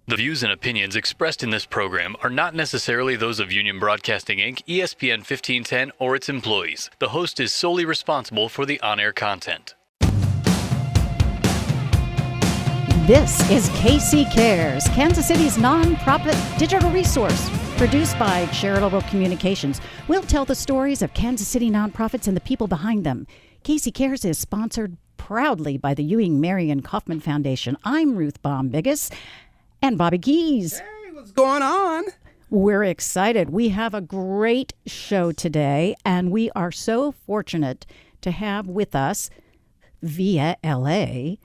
The views and opinions expressed in this program are not necessarily those of Union Broadcasting Inc., ESPN 1510, or its employees. The host is solely responsible for the on-air content. This is KC Cares, Kansas City's nonprofit digital resource, produced by Charitable Communications. We'll tell the stories of Kansas City nonprofits and the people behind them. KC Cares is sponsored proudly by the Ewing Marion Kaufman Foundation. I'm Ruth Baum-Biggis. And Bobby Keys. Hey, what's going on? We're excited. We have a great show today, and we are so fortunate to have with us, via LA,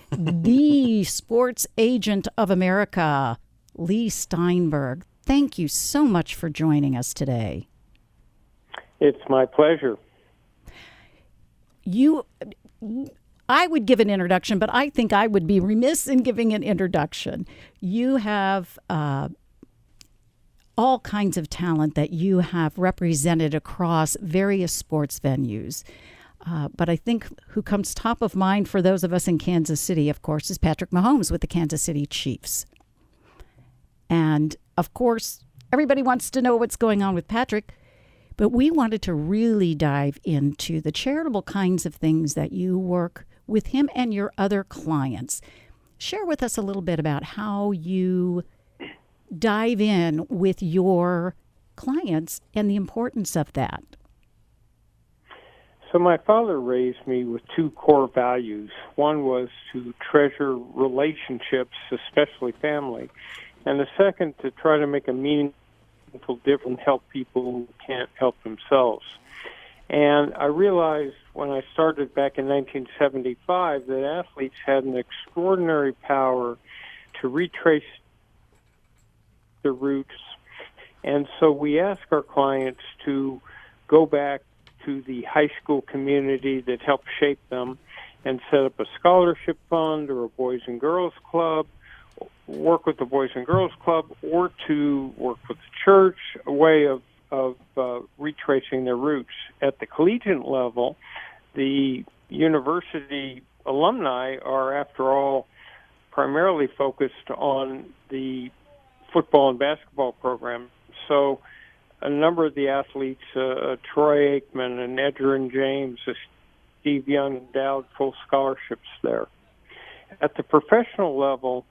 the sports agent of America, Leigh Steinberg. Thank you so much for joining us today. It's my pleasure. I would give an introduction, but I think I would be remiss in giving an introduction. You have all kinds of talent that you have represented across various sports venues. But I think who comes top of mind for those of us in Kansas City, of course, is Patrick Mahomes with the Kansas City Chiefs. And, of course, everybody wants to know what's going on with Patrick. But we wanted to really dive into the charitable kinds of things that you work with him and your other clients. Share with us a little bit about how you dive in with your clients and the importance of that. So my father raised me with two core values. One was to treasure relationships, especially family, and the second to try to make a meaningful difference, help people who can't help themselves. And I realized when I started back in 1975 that athletes had an extraordinary power to retrace their roots. And so we ask our clients to go back to the high school community that helped shape them and set up a scholarship fund or a Boys and Girls Club, work with the Boys and Girls Club, or to work with the church, a way of retracing their roots. At the collegiate level, the university alumni are, after all, primarily focused on the football and basketball program. So a number of the athletes, Troy Aikman and Edgerrin James, Steve Young, endowed full scholarships there. At the professional level,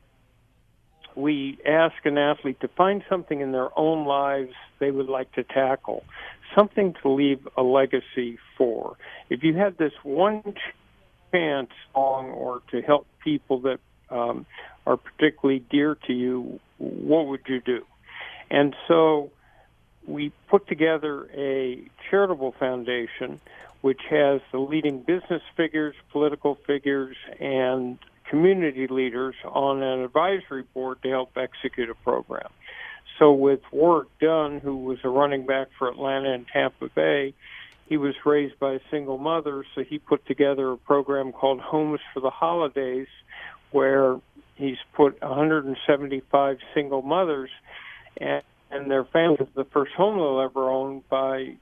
we ask an athlete to find something in their own lives they would like to tackle, something to leave a legacy for. If you had this one chance or to help people that are particularly dear to you, what would you do? And so we put together a charitable foundation which has the leading business figures, political figures, and community leaders on an advisory board to help execute a program. So with Warwick Dunn, who was a running back for Atlanta and Tampa Bay, he was raised by a single mother, so he put together a program called Homes for the Holidays, where he's put 175 single mothers and their families the first home they'll ever own by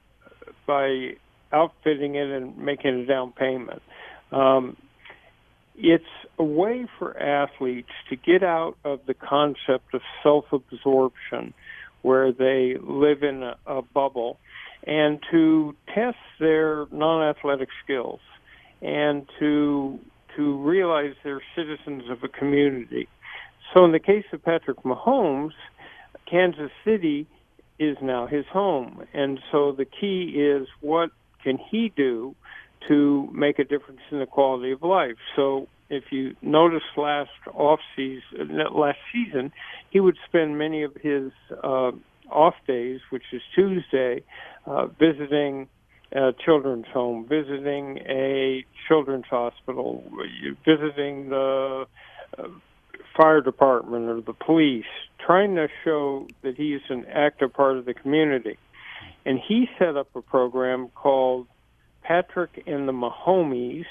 outfitting it and making a down payment. It's a way for athletes to get out of the concept of self-absorption, where they live in a bubble, and to test their non-athletic skills and to realize they're citizens of a community. So in the case of Patrick Mahomes, Kansas City is now his home. And so the key is, what can he do to make a difference in the quality of life? So if you notice last season, he would spend many of his off days, which is Tuesday, visiting a children's home, visiting a children's hospital, visiting the fire department or the police, trying to show that he is an active part of the community. And he set up a program called Patrick and the Mahomies,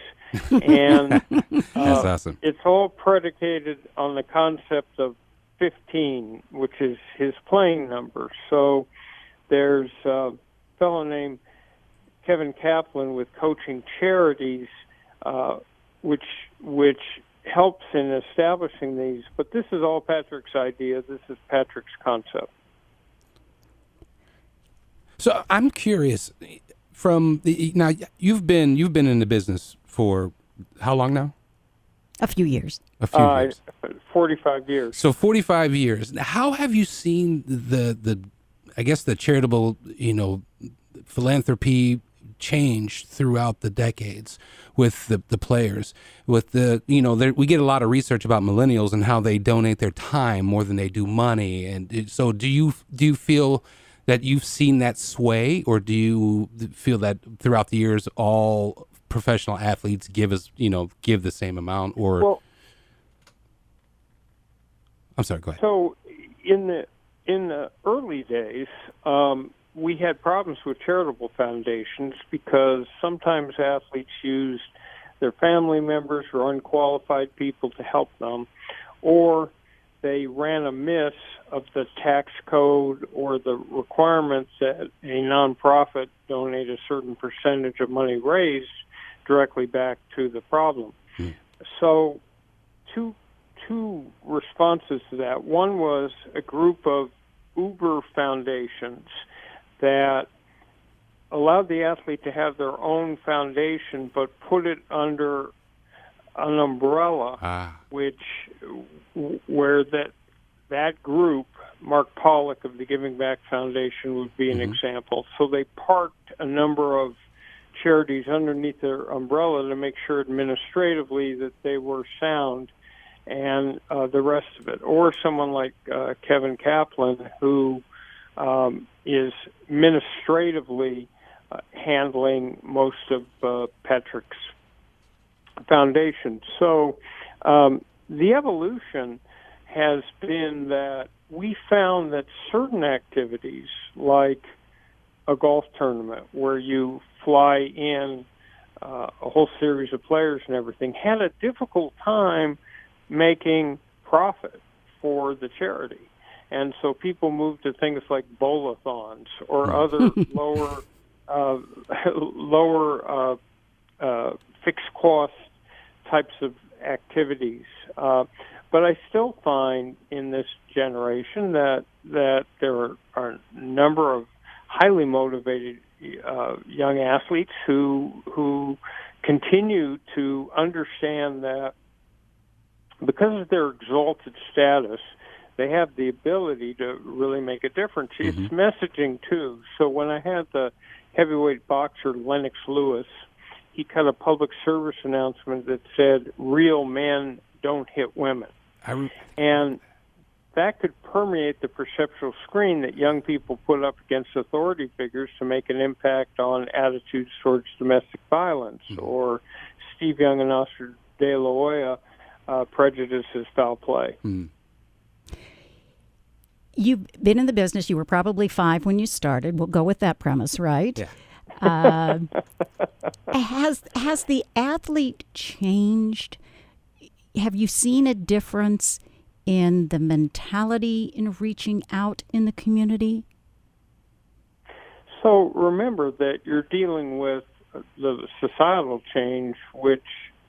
and That's awesome. It's all predicated on the concept of 15, which is his playing number. So there's a fellow named Kevin Kaplan with Coaching Charities, which helps in establishing these. But this is all Patrick's idea. This is Patrick's concept. So I'm curious. Now you've been in the business for how long now? A few years. 45 years. So 45 years. How have you seen the charitable, philanthropy change throughout the decades with the players? With we get a lot of research about millennials and how they donate their time more than they do money. And so do you feel that you've seen that sway, or do you feel that throughout the years all professional athletes give the same amount? Or well, I'm sorry, go ahead. So in the early days, we had problems with charitable foundations because sometimes athletes used their family members or unqualified people to help them, or they ran amiss of the tax code or the requirements that a nonprofit donate a certain percentage of money raised directly back to the problem. So two responses to that. One was a group of Uber foundations that allowed the athlete to have their own foundation but put it under an umbrella where that group, Mark Pollock of the Giving Back Foundation would be an example. So they parked a number of charities underneath their umbrella to make sure administratively that they were sound, and the rest of it. Or someone like Kevin Kaplan, who is administratively handling most of Patrick's foundation. So the evolution has been that we found that certain activities, like a golf tournament where you fly in a whole series of players and everything, had a difficult time making profit for the charity. And so people moved to things like bowl-a-thons or other lower fixed cost types of activities. But I still find in this generation that there are a number of highly motivated young athletes who continue to understand that because of their exalted status, they have the ability to really make a difference. It's messaging, too. So when I had the heavyweight boxer Lennox Lewis, he cut a public service announcement that said, "Real men don't hit women." And that could permeate the perceptual screen that young people put up against authority figures to make an impact on attitudes towards domestic violence. Or Steve Young and Oscar De La Hoya, prejudice is foul play. You've been in the business. You were probably 5 when you started. We'll go with that premise, right? Yeah. Has the athlete changed? Have you seen a difference in the mentality in reaching out in the community? So remember that you're dealing with the societal change, which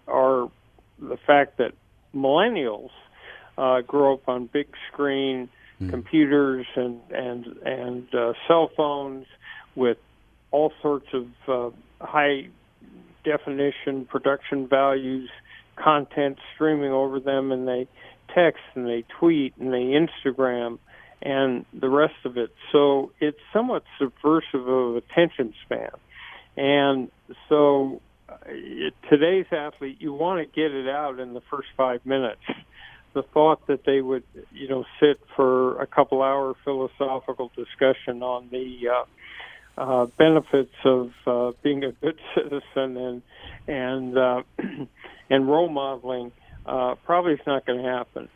are the fact that millennials grow up on big screen computers and cell phones with all sorts of high definition production values, content streaming over them, and they text and they tweet and they Instagram and the rest of it. So it's somewhat subversive of attention span. And so today's athlete, you want to get it out in the first 5 minutes. The thought that they would, sit for a couple-hour philosophical discussion on the benefits of being a good citizen and role modeling probably is not going to happen.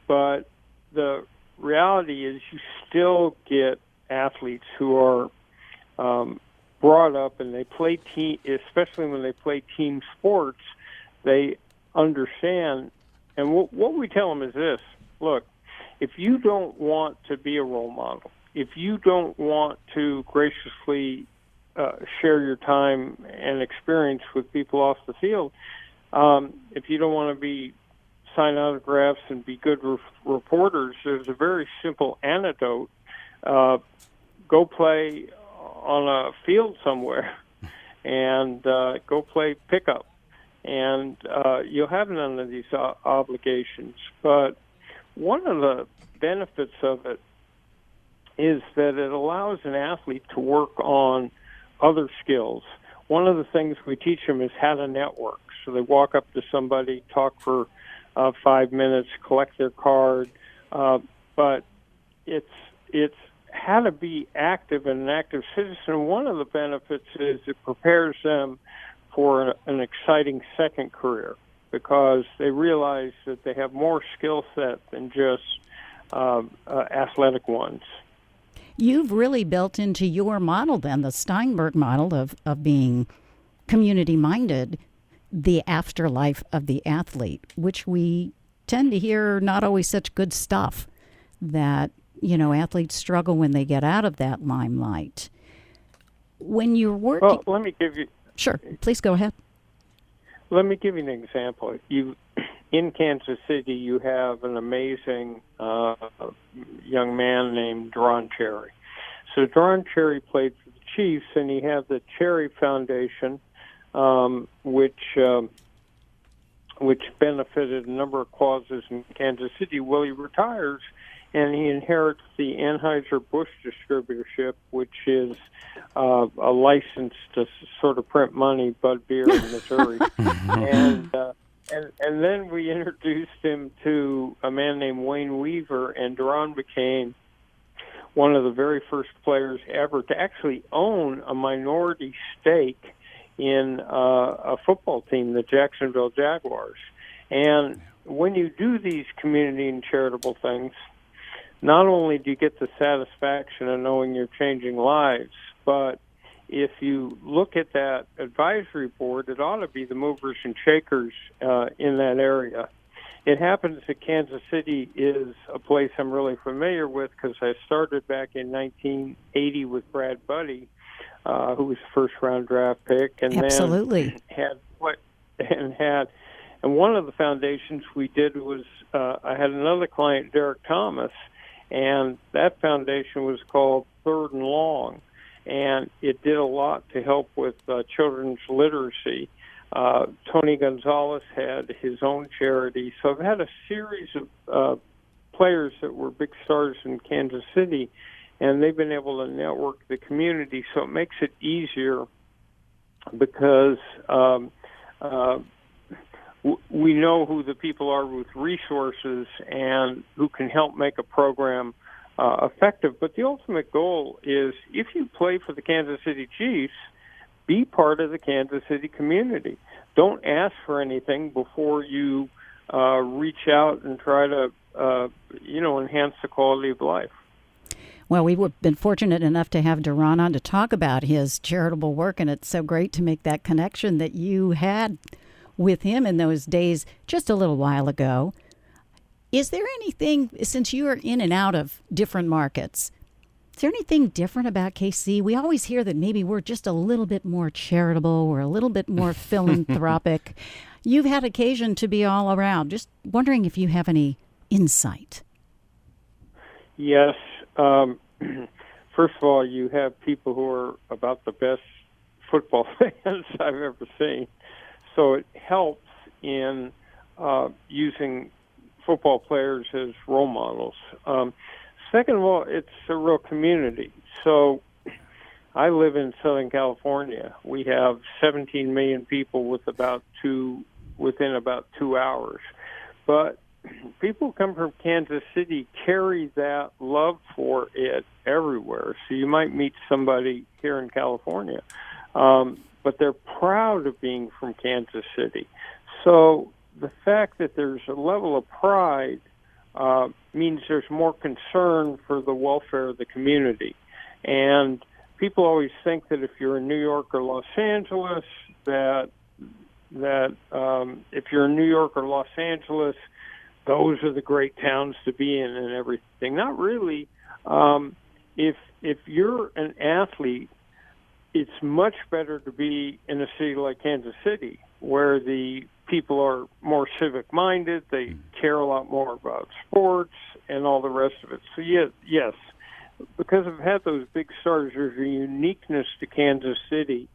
But the reality is you still get athletes who are brought up and they play team, especially when they play team sports, they understand. And what we tell them is this: look, if you don't want to be a role model, if you don't want to graciously share your time and experience with people off the field, if you don't want to be sign autographs and be good reporters, there's a very simple antidote. Go play on a field somewhere and go play pickup. And you'll have none of these obligations. But one of the benefits of it is that it allows an athlete to work on other skills. One of the things we teach them is how to network. So they walk up to somebody, talk for 5 minutes, collect their card. But it's how to be active and an active citizen. One of the benefits is it prepares them for an exciting second career because they realize that they have more skill set than just athletic ones. You've really built into your model then, the Steinberg model of being community-minded, the afterlife of the athlete, which we tend to hear not always such good stuff, that, athletes struggle when they get out of that limelight. When you're working... Well, let me give you... Sure, please go ahead. Let me give you an example. In Kansas City, you have an amazing young man named Deron Cherry. So Deron Cherry played for the Chiefs, and he had the Cherry Foundation, which benefited a number of causes in Kansas City. Well, he retires, and he inherits the Anheuser-Busch distributorship, which is a license to sort of print money, Bud Beer in Missouri. And then we introduced him to a man named Wayne Weaver, and Deron became one of the very first players ever to actually own a minority stake in a football team, the Jacksonville Jaguars. And when you do these community and charitable things, not only do you get the satisfaction of knowing you're changing lives, but if you look at that advisory board, it ought to be the movers and shakers in that area. It happens that Kansas City is a place I'm really familiar with because I started back in 1980 with Brad Buddy, who was a first-round draft pick, and Absolutely. And one of the foundations we did was I had another client, Derek Thomas, and that foundation was called Third and Long, and it did a lot to help with children's literacy. Tony Gonzalez had his own charity. So I've had a series of players that were big stars in Kansas City, and they've been able to network the community. So it makes it easier because we know who the people are with resources and who can help make a program effective. But the ultimate goal is if you play for the Kansas City Chiefs, be part of the Kansas City community. Don't ask for anything before you reach out and try to, enhance the quality of life. Well, we've been fortunate enough to have Deron on to talk about his charitable work, and it's so great to make that connection that you had with him in those days just a little while ago. Is there anything, since you are in and out of different markets, is there anything different about KC? We always hear that maybe we're just a little bit more charitable, we're a little bit more philanthropic. You've had occasion to be all around. Just wondering if you have any insight. Yes. First of all, you have people who are about the best football fans I've ever seen. So it helps in using football players as role models. Second of all, it's a real community. So I live in Southern California. We have 17 million people within about 2 hours. But people who come from Kansas City carry that love for it everywhere. So you might meet somebody here in California, but they're proud of being from Kansas City. So the fact that there's a level of pride means there's more concern for the welfare of the community. And people always think that if you're in New York or Los Angeles, that if you're in New York or Los Angeles, those are the great towns to be in and everything. Not really. If you're an athlete, it's much better to be in a city like Kansas City, where the people are more civic-minded, they care a lot more about sports and all the rest of it. So yes, because I've had those big stars, there's a uniqueness to Kansas City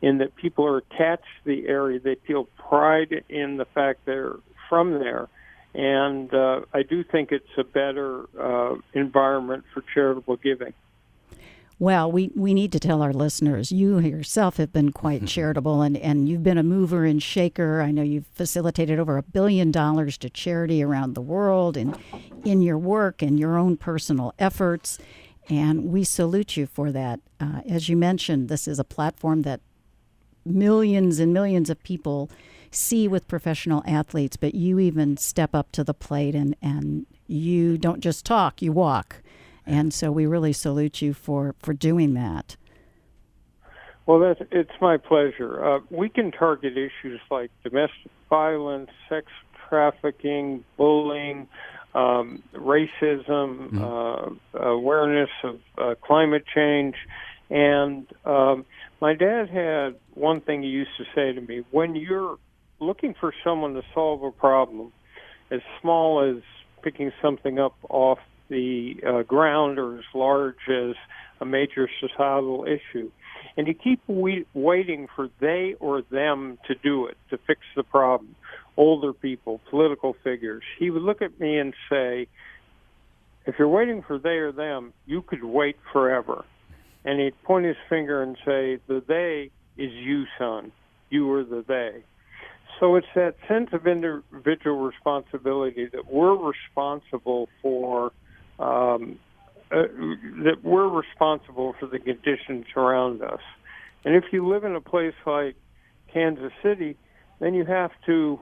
in that people are attached to the area. They feel pride in the fact they're from there. And I do think it's a better environment for charitable giving. Well, we need to tell our listeners, you yourself have been quite charitable, and you've been a mover and shaker. I know you've facilitated over $1 billion to charity around the world and in your work and your own personal efforts. And we salute you for that. As you mentioned, this is a platform that millions and millions of people see with professional athletes, but you even step up to the plate and you don't just talk, you walk. And so we really salute you for doing that. Well, it's my pleasure. We can target issues like domestic violence, sex trafficking, bullying, racism, awareness of climate change. And my dad had one thing he used to say to me: when you're looking for someone to solve a problem as small as picking something up off the ground or as large as a major societal issue, and you keep waiting for they or them to do it, to fix the problem, older people, political figures, he would look at me and say, if you're waiting for they or them, you could wait forever. And he'd point his finger and say, the they is you, son. You are the they. So it's that sense of individual responsibility that we're responsible for the conditions around us. And if you live in a place like Kansas City, then you have to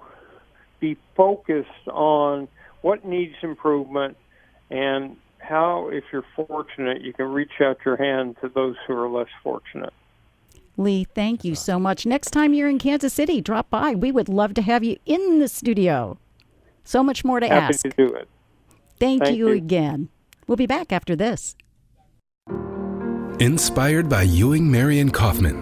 be focused on what needs improvement and how, if you're fortunate, you can reach out your hand to those who are less fortunate. Leigh, thank you so much. Next time you're in Kansas City, drop by. We would love to have you in the studio. So much more to ask. Happy to do it. Thank you again. We'll be back after this. Inspired by Ewing Marion Kauffman,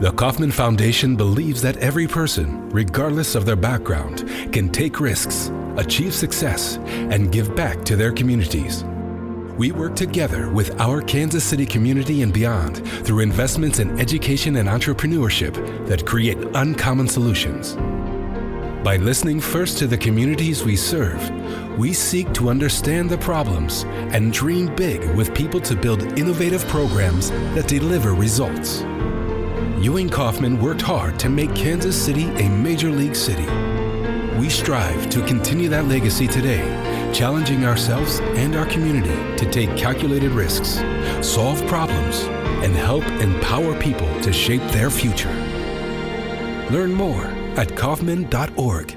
the Kauffman Foundation believes that every person, regardless of their background, can take risks, achieve success, and give back to their communities. We work together with our Kansas City community and beyond through investments in education and entrepreneurship that create uncommon solutions. By listening first to the communities we serve, we seek to understand the problems and dream big with people to build innovative programs that deliver results. Ewing Kauffman worked hard to make Kansas City a major league city. We strive to continue that legacy today, challenging ourselves and our community to take calculated risks, solve problems, and help empower people to shape their future. Learn more at Kauffman.org.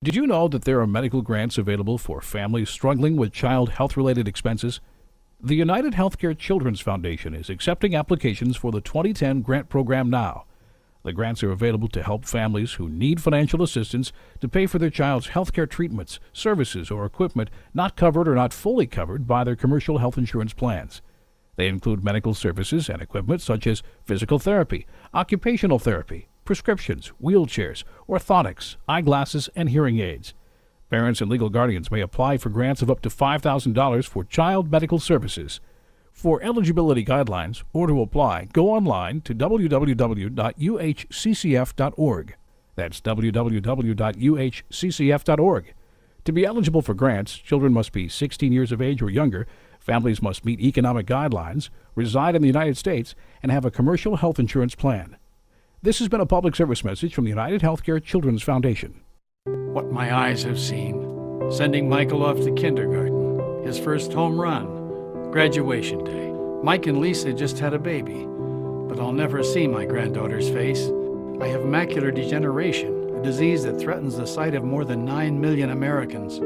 Did you know that there are medical grants available for families struggling with child health-related expenses? The United Healthcare Children's Foundation is accepting applications for the 2010 grant program now. The grants are available to help families who need financial assistance to pay for their child's healthcare treatments, services, or equipment not covered or not fully covered by their commercial health insurance plans. They include medical services and equipment such as physical therapy, occupational therapy, prescriptions, wheelchairs, orthotics, eyeglasses, and hearing aids. Parents and legal guardians may apply for grants of up to $5,000 for child medical services. For eligibility guidelines or to apply, go online to www.uhccf.org. That's www.uhccf.org. To be eligible for grants, children must be 16 years of age or younger, families must meet economic guidelines, reside in the United States, and have a commercial health insurance plan. This has been a public service message from the United Healthcare Children's Foundation. What my eyes have seen. Sending Michael off to kindergarten. His first home run. Graduation day. Mike and Lisa just had a baby. But I'll never see my granddaughter's face. I have macular degeneration, a disease that threatens the sight of more than 9 million Americans.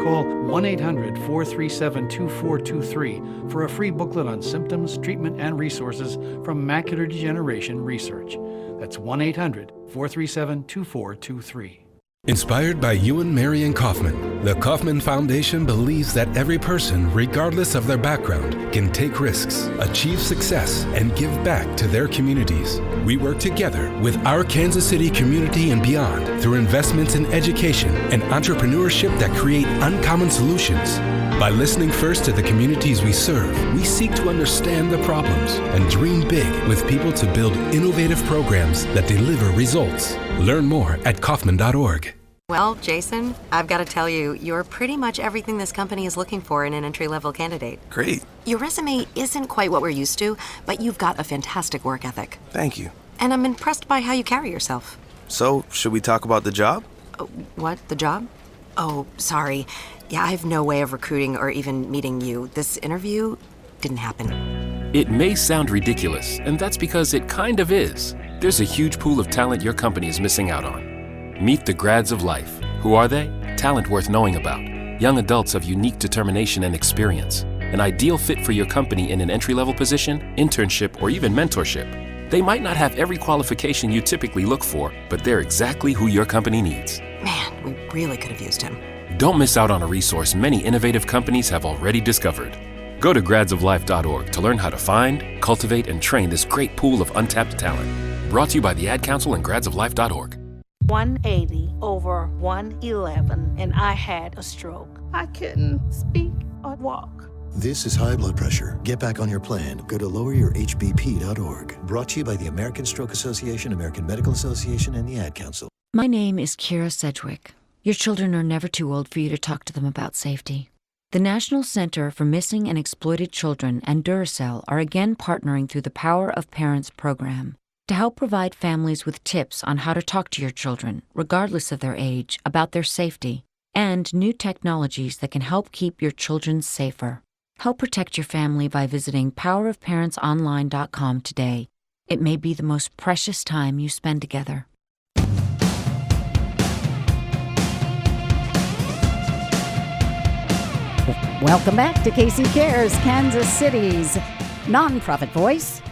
Call 1-800-437-2423 for a free booklet on symptoms, treatment, and resources from Macular Degeneration Research. That's 1-800-437-2423. Inspired by Ewan Marion Kaufman, the Kaufman Foundation believes that every person, regardless of their background, can take risks, achieve success, and give back to their communities. We work together with our Kansas City community and beyond through investments in education and entrepreneurship that create uncommon solutions. By listening first to the communities we serve, we seek to understand the problems and dream big with people to build innovative programs that deliver results. Learn more at Kaufman.org. Well, Jason, I've got to tell you, you're pretty much everything this company is looking for in an entry-level candidate. Great. Your resume isn't quite what we're used to, but you've got a fantastic work ethic. Thank you. And I'm impressed by how you carry yourself. So, should we talk about the job? What? The job? Oh, sorry. Yeah, I have no way of recruiting or even meeting you. This interview didn't happen. It may sound ridiculous, and that's because it kind of is. There's a huge pool of talent your company is missing out on. Meet the grads of life. Who are they? Talent worth knowing about. Young adults of unique determination and experience. An ideal fit for your company in an entry-level position, internship, or even mentorship. They might not have every qualification you typically look for, but they're exactly who your company needs. Man, we really could have used him. Don't miss out on a resource many innovative companies have already discovered. Go to gradsoflife.org to learn how to find, cultivate, and train this great pool of untapped talent. Brought to you by the Ad Council and gradsoflife.org. 180 over 111, and I had a stroke. I couldn't speak or walk. This is high blood pressure. Get back on your plan. Go to loweryourhbp.org. Brought to you by the American Stroke Association, American Medical Association, and the Ad Council. My name is Kira Sedgwick. Your children are never too old for you to talk to them about safety. The National Center for Missing and Exploited Children and Duracell are again partnering through the Power of Parents program to help provide families with tips on how to talk to your children, regardless of their age, about their safety, and new technologies that can help keep your children safer. Help protect your family by visiting powerofparentsonline.com today. It may be the most precious time you spend together. Welcome back to KC Cares, Kansas City's nonprofit voice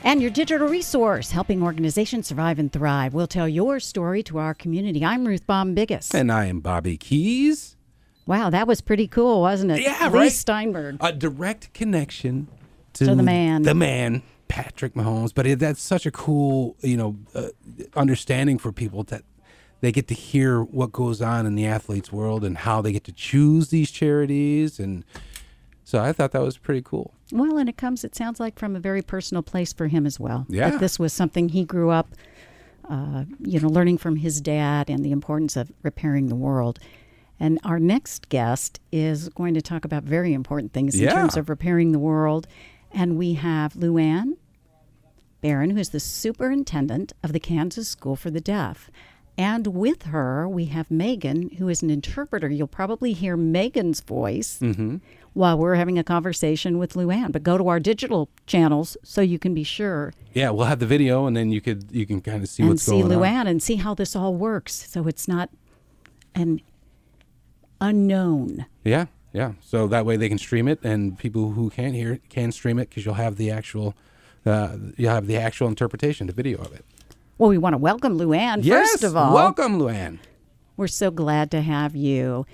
and your digital resource, helping organizations survive and thrive. We'll tell your story to our community. I'm Ruth Baum-Biggis. And I am Bobby Keys. Wow, that was pretty cool, wasn't it? Yeah, Leigh right. Steinberg. A direct connection to the man. The man, Patrick Mahomes. But that's such a cool, understanding for people that they get to hear what goes on in the athletes' world and how they get to choose these charities. And so I thought that was pretty cool. Well, and it sounds like from a very personal place for him as well. Yeah. That this was something he grew up, learning from his dad and the importance of repairing the world. And our next guest is going to talk about very important things in terms of repairing the world. And we have Lou-Ann Barron, who is the superintendent of the Kansas School for the Deaf. And with her, we have Megan, who is an interpreter. You'll probably hear Megan's voice while we're having a conversation with Lou-Ann. But go to our digital channels so you can be sure. Yeah, we'll have the video, and then you can kind of see what's going on. And see Lou-Ann and see how this all works. So it's not an unknown. Yeah. So that way they can stream it, and people who can't hear it can stream it because you'll have the actual interpretation, the video of it. Well, we want to welcome Lou-Ann, first of all. Welcome, Lou-Ann. We're so glad to have you.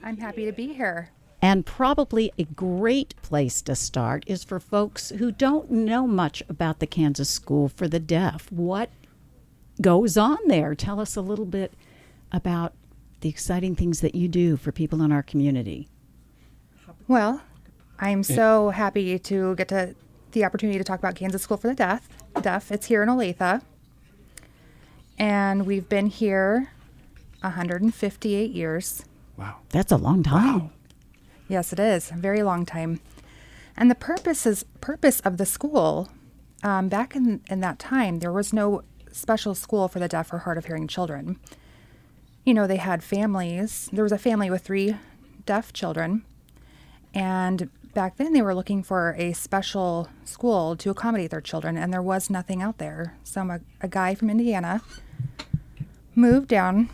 I'm happy to be here. And probably a great place to start is for folks who don't know much about the Kansas School for the Deaf. What goes on there? Tell us a little bit about the exciting things that you do for people in our community. Well, I'm so happy to get the opportunity to talk about Kansas School for the Deaf. It's here in Olathe. And we've been here 158 years. Wow. That's a long time. Wow. Yes, it is. A very long time. And the purpose of the school, back in that time, there was no special school for the deaf or hard of hearing children. They had families. There was a family with 3 deaf children. And back then they were looking for a special school to accommodate their children, and there was nothing out there. So a guy from Indiana moved down,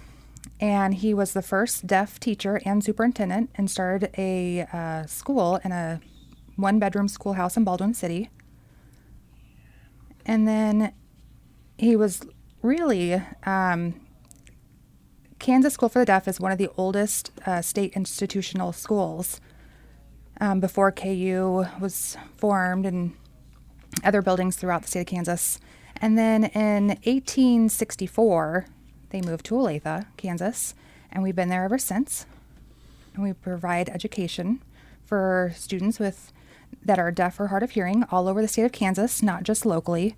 and he was the first deaf teacher and superintendent and started a school in a 1-bedroom schoolhouse in Baldwin City. And then he was really Kansas School for the Deaf is one of the oldest state institutional schools. Before KU was formed and other buildings throughout the state of Kansas. And then in 1864, they moved to Olathe, Kansas, and we've been there ever since. And we provide education for students that are deaf or hard of hearing all over the state of Kansas, not just locally.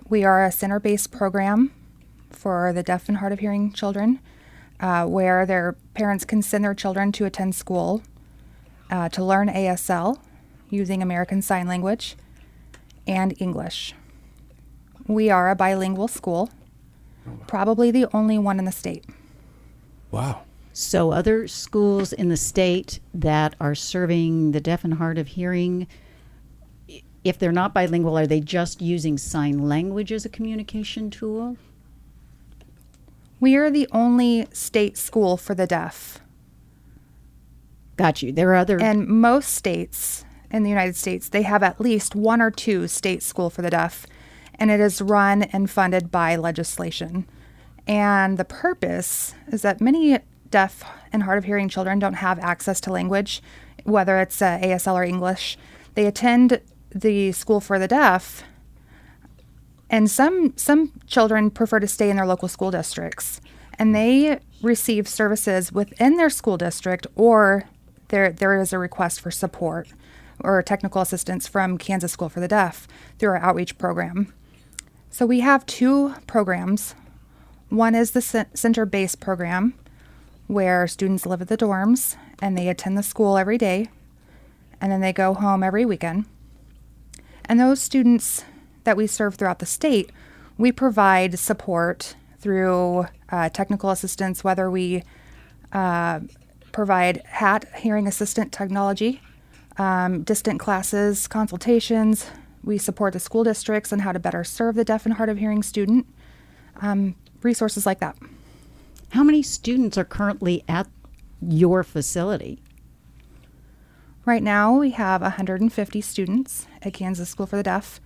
We are a center-based program for the deaf and hard of hearing children, where their parents can send their children to attend school to learn ASL using American Sign Language and English. We are a bilingual school, probably the only one in the state. Wow. So other schools in the state that are serving the deaf and hard of hearing, if they're not bilingual, are they just using sign language as a communication tool? We are the only state school for the deaf. Got you. There are other... And most states in the United States, they have at least one or two state school for the deaf, and it is run and funded by legislation. And the purpose is that many deaf and hard of hearing children don't have access to language, whether it's ASL or English. They attend the school for the deaf, and some children prefer to stay in their local school districts, and they receive services within their school district, or there is a request for support or technical assistance from Kansas School for the Deaf through our outreach program. So we have two programs. One is the center-based program, where students live at the dorms and they attend the school every day, and then they go home every weekend. And those students that we serve throughout the state, we provide support through technical assistance, whether we provide HAT, hearing assistant technology, distant classes, consultations. We support the school districts on how to better serve the deaf and hard of hearing student, resources like that. How many students are currently at your facility? Right now, we have 150 students at Kansas School for the Deaf,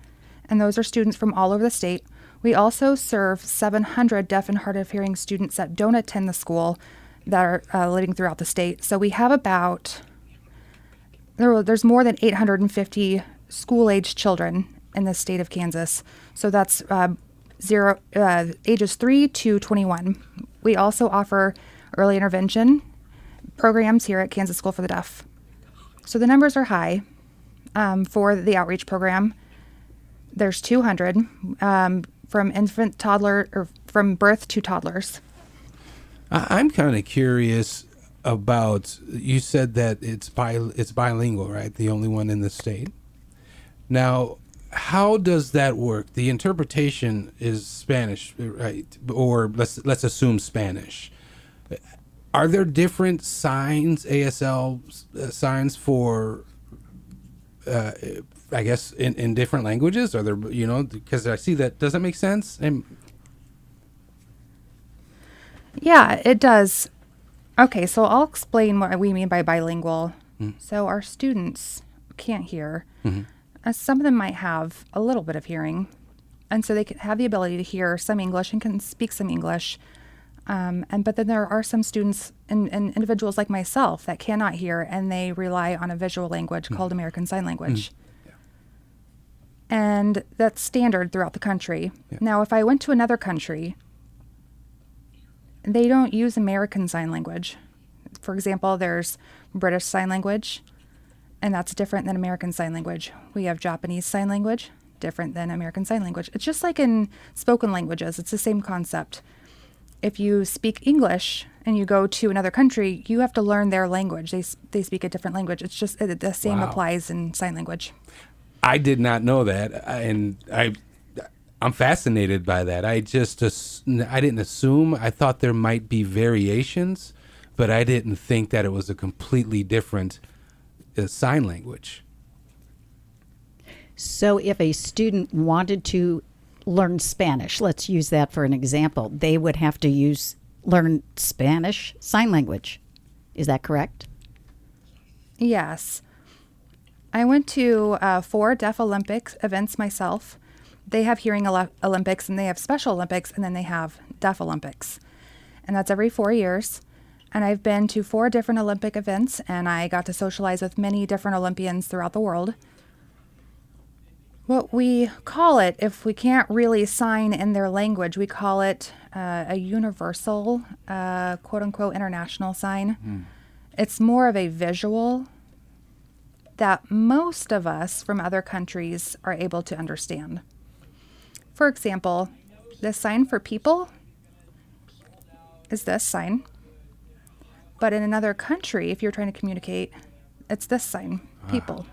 and those are students from all over the state. We also serve 700 deaf and hard of hearing students that don't attend the school that are living throughout the state. So we have there's more than 850 school-age children in the state of Kansas. So that's ages 3 to 21. We also offer early intervention programs here at Kansas School for the Deaf. So the numbers are high for the outreach program. There's 200 from infant, toddler, or from birth to toddlers. I'm kind of curious about, you said that it's bilingual, right? The only one in the state. Now, how does that work? The interpretation is Spanish, right? Or let's assume Spanish. Are there different signs, ASL signs for, I guess, in different languages? Are there, because I see that. Does that make sense? Yeah, it does. Okay, so I'll explain what we mean by bilingual. Mm. So our students can't hear. Mm-hmm. Some of them might have a little bit of hearing, and so they can have the ability to hear some English and can speak some English. But then there are some students and individuals like myself that cannot hear, and they rely on a visual language called American Sign Language. Yeah. And that's standard throughout the country. Yeah. Now, if I went to another country, they don't use American Sign Language. For example, there's British Sign Language, and that's different than American Sign Language. We have Japanese Sign Language, different than American Sign Language. It's just like in spoken languages. It's the same concept. If you speak English and you go to another country, you have to learn their language. They speak a different language. It's just the same applies in sign language. I did not know that, and I'm fascinated by that. I didn't assume. I thought there might be variations, but I didn't think that it was a completely different sign language. So if a student wanted to learn Spanish, let's use that for an example, they would have to learn Spanish Sign Language. Is that correct? Yes. I went to 4 Deaf Olympics events myself. They have Hearing Olympics, and they have Special Olympics, and then they have Deaf Olympics. and that's every 4 years. And I've been to 4 different Olympic events, and I got to socialize with many different Olympians throughout the world. What we call it, if we can't really sign in their language, we call it a universal, quote-unquote, international sign. It's more of a visual that most of us from other countries are able to understand. For example, this sign for people is this sign. But in another country, if you're trying to communicate, it's this sign, people.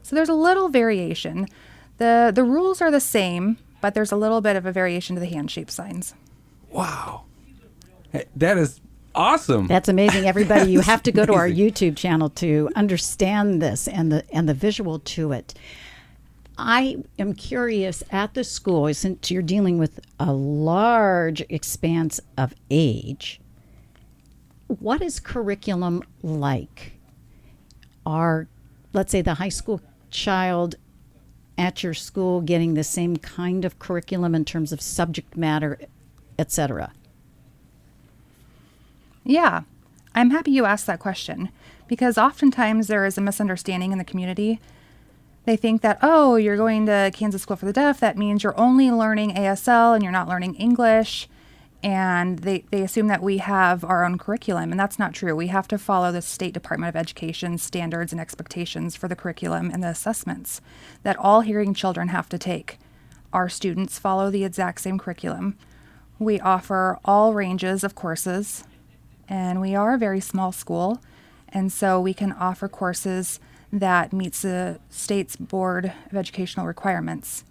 So there's a little variation. The rules are the same, but there's a little bit of a variation to the hand shape signs. Wow. That is awesome. That's amazing. Everybody, you have to go to our YouTube channel to understand this and the visual to it. I am curious, at the school, since you're dealing with a large expanse of age, what is curriculum like? Are, let's say, the high school child at your school getting the same kind of curriculum in terms of subject matter, etc.? Yeah, I'm happy you asked that question, because oftentimes there is a misunderstanding in the community. They think that, oh, you're going to Kansas School for the Deaf, that means you're only learning ASL and you're not learning English. And they assume that we have our own curriculum, and that's not true. We have to follow the State Department of Education standards and expectations for the curriculum and the assessments that all hearing children have to take. Our students follow the exact same curriculum. We offer all ranges of courses, and we are a very small school, and so we can offer courses that meets the state's Board of Educational requirements.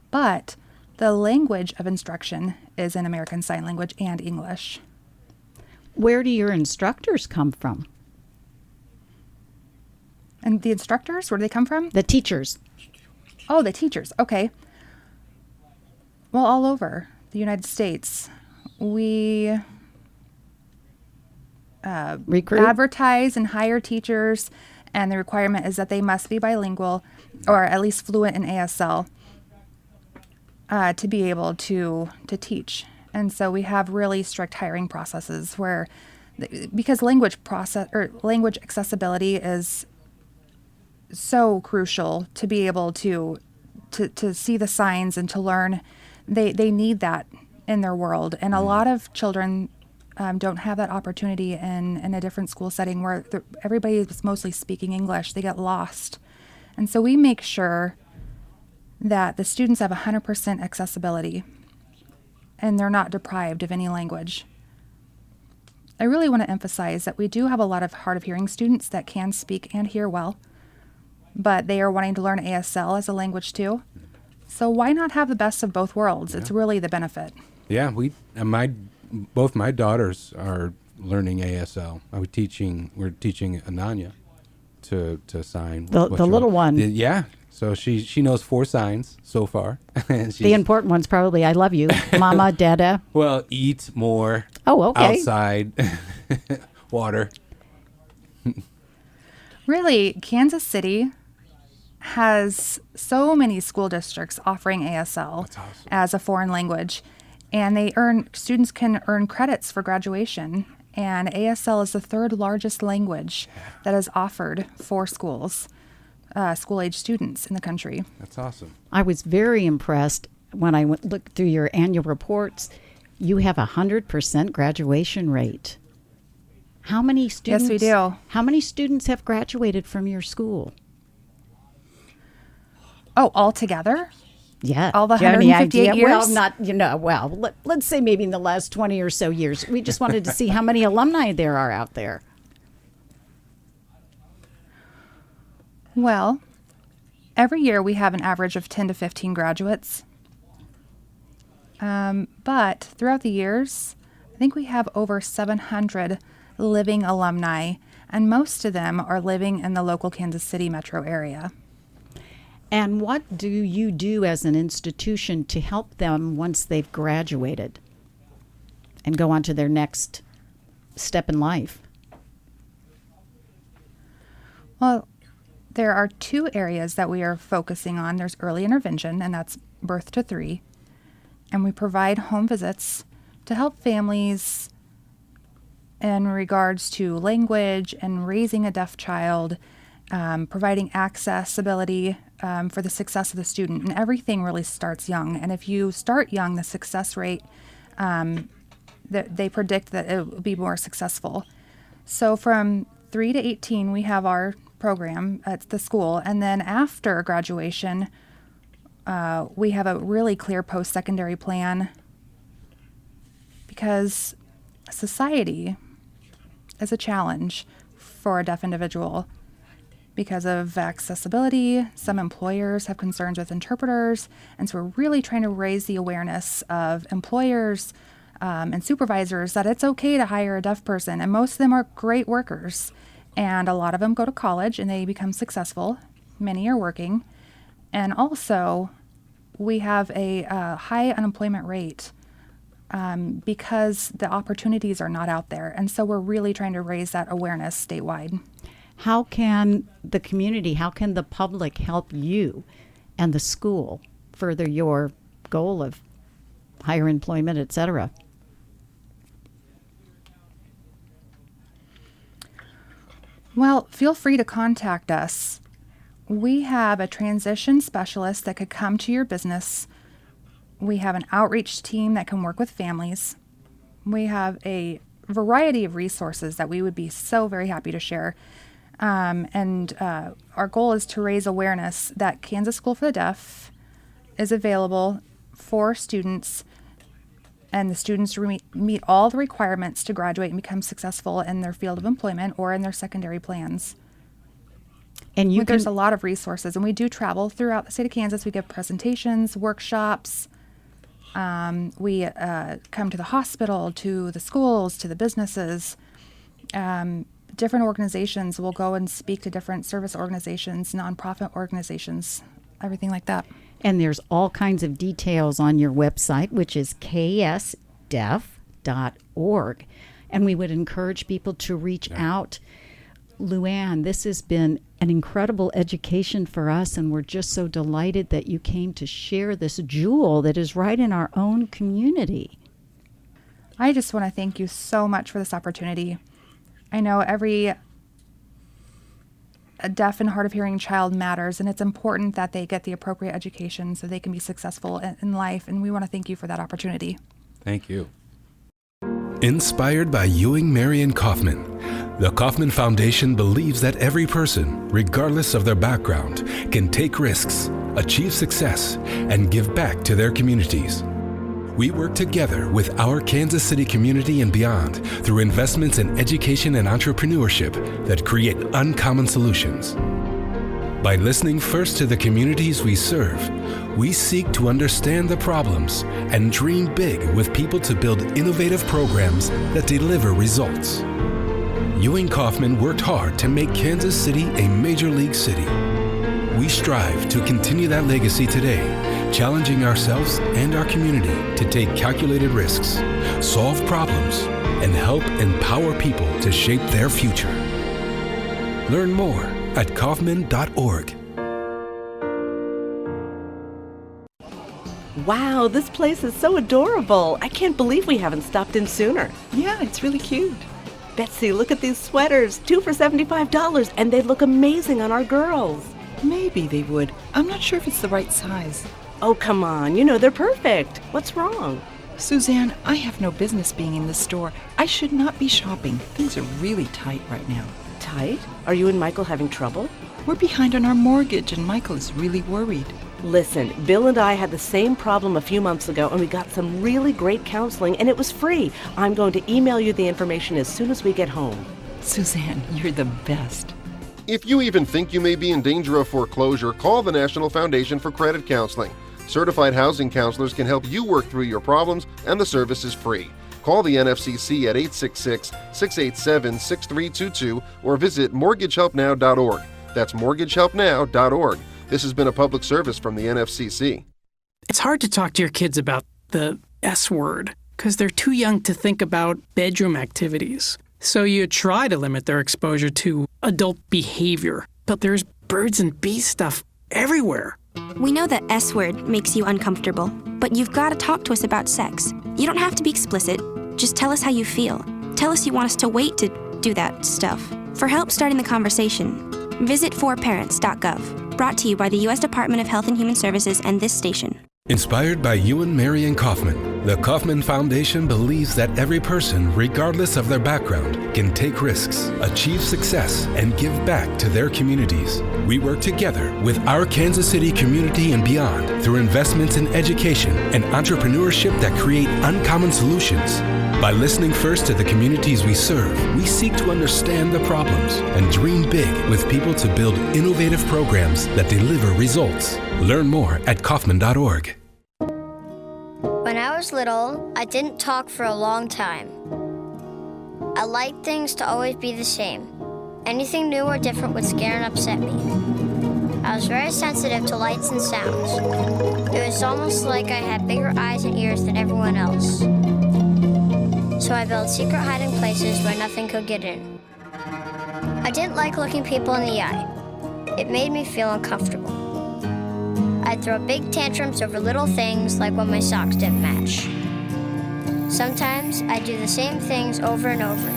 But the language of instruction is in American Sign Language and English. Where do your instructors come from? And the instructors, where do they come from? The teachers. Oh, the teachers. Okay. Well, all over the United States, we recruit, advertise, and hire teachers, and the requirement is that they must be bilingual or at least fluent in ASL. To be able to teach. And so we have really strict hiring processes where, because language accessibility is so crucial to be able to see the signs and to learn, they need that in their world. And a lot of children don't have that opportunity in a different school setting where everybody is mostly speaking English. They get lost. And so we make sure that the students have 100% accessibility and they're not deprived of any language. I really want to emphasize that we do have a lot of hard of hearing students that can speak and hear well, but they are wanting to learn ASL as a language too. So why not have the best of both worlds? Yeah. It's really the benefit. Yeah, both my daughters are learning ASL. We're teaching Ananya to sign. The little one. Yeah. So she knows 4 signs so far. The important one's probably "I love you," "Mama," "Dada." Well, eat more. Oh, okay. Outside, water. Really, Kansas City has so many school districts offering ASL as a foreign language, and students can earn credits for graduation. And ASL is the 3rd largest language that is offered for schools. School-age students in the country. That's awesome. I was very impressed when I looked through your annual reports. You have 100% graduation rate. How many students? Yes, we do. How many students have graduated from your school? Oh, altogether? Yeah. All the 158 years? Well, let's say maybe in the last 20 or so years. We just wanted to see how many alumni there are out there. Well, every year we have an average of 10 to 15 graduates. But throughout the years, I think we have over 700 living alumni, and most of them are living in the local Kansas City metro area. And what do you do as an institution to help them once they've graduated and go on to their next step in life? Well, there are 2 areas that we are focusing on. There's early intervention, and that's birth to 3. And we provide home visits to help families in regards to language and raising a deaf child, providing accessibility for the success of the student. And everything really starts young. And if you start young, the success rate, they predict that it will be more successful. So from 3 to 18, we have our program at the school. And then after graduation, we have a really clear post-secondary plan, because society is a challenge for a deaf individual because of accessibility. Some employers have concerns with interpreters, and so we're really trying to raise the awareness of employers and supervisors that it's okay to hire a deaf person, and most of them are great workers, and a lot of them go to college and they become successful. Many are working, and also we have a high unemployment rate because the opportunities are not out there, and so we're really trying to raise that awareness statewide. How can the community, how can the public help you and the school further your goal of higher employment, et cetera? Well, feel free to contact us. We have a transition specialist that could come to your business. We have an outreach team that can work with families. We have a variety of resources that we would be so very happy to share. And our goal is to raise awareness that Kansas School for the Deaf is available for students, and the students meet all the requirements to graduate and become successful in their field of employment or in their secondary plans. And there's a lot of resources, and we do travel throughout the state of Kansas. We give presentations, workshops. We come to the hospital, to the schools, to the businesses. Different organizations will go and speak to different service organizations, nonprofit organizations, everything like that. And there's all kinds of details on your website, which is ksdeaf.org. And we would encourage people to reach out. Luann, this has been an incredible education for us, and we're just so delighted that you came to share this jewel that is right in our own community. I just want to thank you so much for this opportunity. I know every deaf and hard of hearing child matters, and it's important that they get the appropriate education so they can be successful in life, and we want to thank you for that opportunity. Thank you. Inspired by Ewing Marion Kaufman, the Kaufman Foundation believes that every person, regardless of their background, can take risks, achieve success, and give back to their communities. We work together with our Kansas City community and beyond through investments in education and entrepreneurship that create uncommon solutions. By listening first to the communities we serve, we seek to understand the problems and dream big with people to build innovative programs that deliver results. Ewing Kaufman worked hard to make Kansas City a major league city. We strive to continue that legacy today, challenging ourselves and our community to take calculated risks, solve problems, and help empower people to shape their future. Learn more at Kaufman.org. Wow, this place is so adorable. I can't believe we haven't stopped in sooner. Yeah, it's really cute. Betsy, look at these sweaters. 2 for $75, and they look amazing on our girls. Maybe they would. I'm not sure if it's the right size. Oh, come on. You know they're perfect. What's wrong? Suzanne, I have no business being in this store. I should not be shopping. Things are really tight right now. Tight? Are you and Michael having trouble? We're behind on our mortgage, and Michael is really worried. Listen, Bill and I had the same problem a few months ago, and we got some really great counseling, and it was free. I'm going to email you the information as soon as we get home. Suzanne, you're the best. If you even think you may be in danger of foreclosure, call the National Foundation for Credit Counseling. Certified housing counselors can help you work through your problems, and the service is free. Call the NFCC at 866-687-6322 or visit mortgagehelpnow.org. That's mortgagehelpnow.org. This has been a public service from the NFCC. It's hard to talk to your kids about the S word because they're too young to think about bedroom activities. So you try to limit their exposure to adult behavior. But there's birds and bee stuff everywhere. We know the S word makes you uncomfortable, but you've got to talk to us about sex. You don't have to be explicit. Just tell us how you feel. Tell us you want us to wait to do that stuff. For help starting the conversation, visit forparents.gov. Brought to you by the U.S. Department of Health and Human Services and this station. Inspired by Ewan Marion Kaufman, the Kaufman Foundation believes that every person, regardless of their background, can take risks, achieve success, and give back to their communities. We work together with our Kansas City community and beyond through investments in education and entrepreneurship that create uncommon solutions. By listening first to the communities we serve, we seek to understand the problems and dream big with people to build innovative programs that deliver results. Learn more at Kaufman.org. When I was little, I didn't talk for a long time. I liked things to always be the same. Anything new or different would scare and upset me. I was very sensitive to lights and sounds. It was almost like I had bigger eyes and ears than everyone else. So I built secret hiding places where nothing could get in. I didn't like looking people in the eye. It made me feel uncomfortable. I'd throw big tantrums over little things like when my socks didn't match. Sometimes I'd do the same things over and over.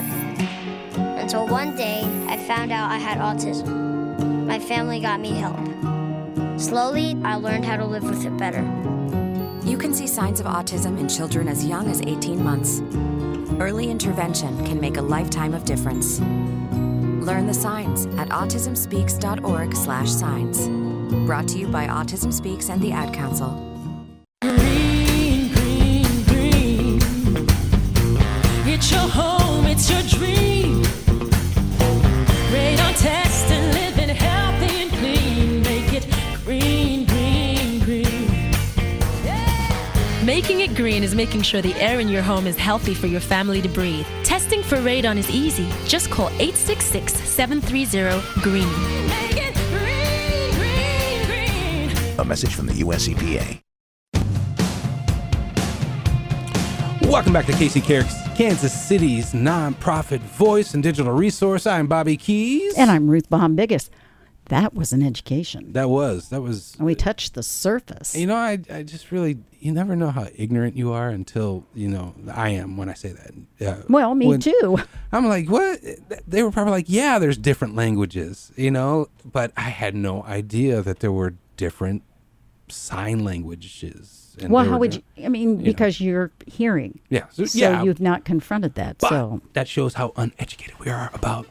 Until one day, I found out I had autism. My family got me help. Slowly, I learned how to live with it better. You can see signs of autism in children as young as 18 months. Early intervention can make a lifetime of difference. Learn the signs at autismspeaks.org/signs. Brought to you by Autism Speaks and the Ad Council. Green, green, green. It's your home, it's your dream. Radon test and living healthy and clean. Make it green, green, green. Making it green is making sure the air in your home is healthy for your family to breathe. Testing for radon is easy. Just call 866-730-GREEN. Make it green, green, green. A message from the U.S. EPA. Welcome back to Casey Cares, Kansas City's nonprofit voice and digital resource. I'm Bobby Keys. And I'm Ruth Baum-Biggest. That was an education. That was. And we touched the surface. You know, I just really, you never know how ignorant you are until, I am when I say that. Well, me too. I'm like, what? They were probably like, yeah, there's different languages, but I had no idea that there were different sign languages. And well, how would you, because you're hearing. Yeah. So you've not confronted that. But that shows how uneducated we are about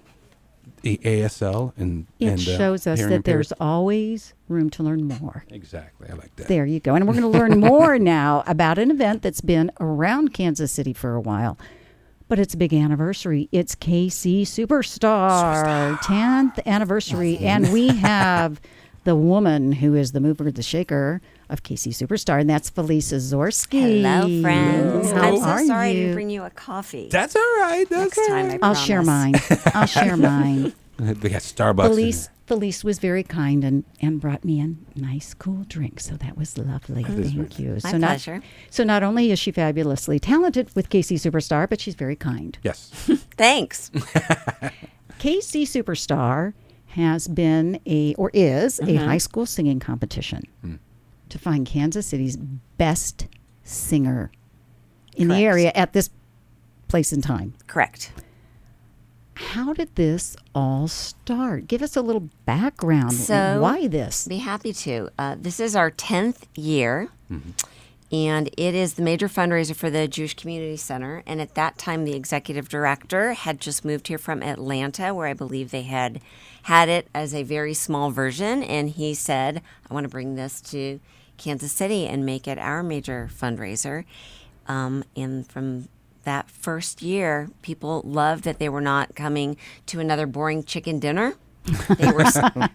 the ASL and shows us that there's always room to learn more. Exactly. I like that. There you go. And we're going to learn more now about an event that's been around Kansas City for a while. But it's a big anniversary. It's KC Superstar. 10th anniversary. And we have the woman who is the mover, the shaker of KC Superstar, and that's Felicia Zorski. Hello, friends. How I'm so sorry you? to bring you a coffee. That's all right. Next time, I I'll share mine. I'll share mine. They got Starbucks. Felice was very kind and brought me a nice, cool drink, so that was lovely. Thank you. My pleasure. So not only is she fabulously talented with KC Superstar, but she's very kind. Yes. Thanks. KC Superstar has been is a high school singing competition to find Kansas City's best singer in the area at this place and time. Correct. How did this all start? Give us a little background. So, why this? Be happy to. This is our 10th year, and it is the major fundraiser for the Jewish Community Center. And at that time, the executive director had just moved here from Atlanta, where I believe they had it as a very small version. And he said, I want to bring this to Kansas City and make it our major fundraiser. And from that first year, people loved that they were not coming to another boring chicken dinner. They were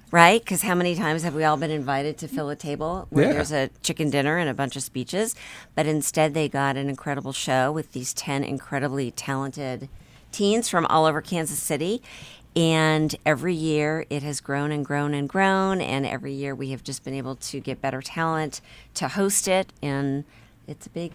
right, because how many times have we all been invited to fill a table where there's a chicken dinner and a bunch of speeches? But instead, they got an incredible show with these 10 incredibly talented teens from all over Kansas City. And every year, it has grown and grown and grown. And every year, we have just been able to get better talent to host it. And it's a big